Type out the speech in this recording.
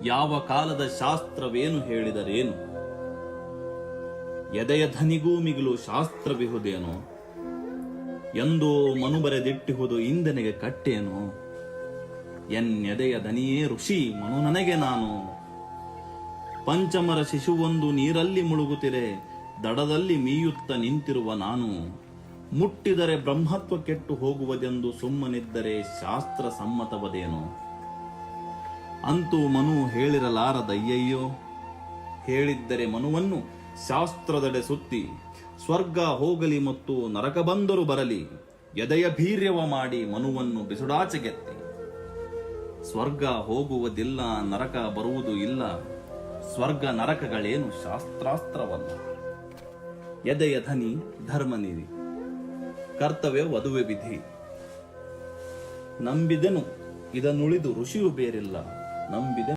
ಯಾವ ಕಾಲದ ಶಾಸ್ತ್ರವೇನು ಹೇಳಿದರೇನು? ಎದೆಯ ಧನಿಗೂ ಮಿಗಿಲು ಶಾಸ್ತ್ರವಿಹುದೇನೋ? ಎಂದೋ ಮನು ಬರೆದಿಟ್ಟಿಹುದು ಇಂದನೆಗೆ ಕಟ್ಟೇನು? ಎನ್ನೆದೆಯ ದನಿಯೇ ಋಷಿ ಮನು ನನಗೆ ನಾನು. ಪಂಚಮರ ಶಿಶುವೊಂದು ನೀರಲ್ಲಿ ಮುಳುಗುತ್ತಿರೆ ದಡದಲ್ಲಿ ಮೀಯುತ್ತ ನಿಂತಿರುವ ನಾನು. ಮುಟ್ಟಿದರೆ ಬ್ರಹ್ಮತ್ವ ಕೆಟ್ಟು ಹೋಗುವುದೆಂದು ಸುಮ್ಮನಿದ್ದರೆ ಶಾಸ್ತ್ರ ಸಮ್ಮತವದೇನೋ? ಅಂತೂ ಮನು ಹೇಳಿರಲಾರದಯ್ಯಯ್ಯೋ. ಹೇಳಿದ್ದರೆ ಮನುವನ್ನು ಶಾಸ್ತ್ರದೆಡೆ ಸುತ್ತಿ ಸ್ವರ್ಗ ಹೋಗಲಿ ಮತ್ತು ನರಕ ಬಂದರೂ ಬರಲಿ ಎದೆಯ ಭೀರ್ಯವ ಮಾಡಿ ಮನುವನ್ನು ಬಿಸುಡಾಚೆಗೆತ್ತಿ. ಸ್ವರ್ಗ ಹೋಗುವುದಿಲ್ಲ, ನರಕ ಬರುವುದು ಇಲ್ಲ. ಸ್ವರ್ಗ ನರಕಗಳೇನು ಶಾಸ್ತ್ರಾಸ್ತ್ರವಲ್ಲ. ಎದೆಯ ಧನಿ ಧರ್ಮನಿಧಿ, ಕರ್ತವ್ಯ ವಧುವೆ ವಿಧಿ. ನಂಬಿದೆನು ಇದನ್ನುಳಿದು ಋಷಿಯು ಬೇರಿಲ್ಲ. ನಂಬಿದೆ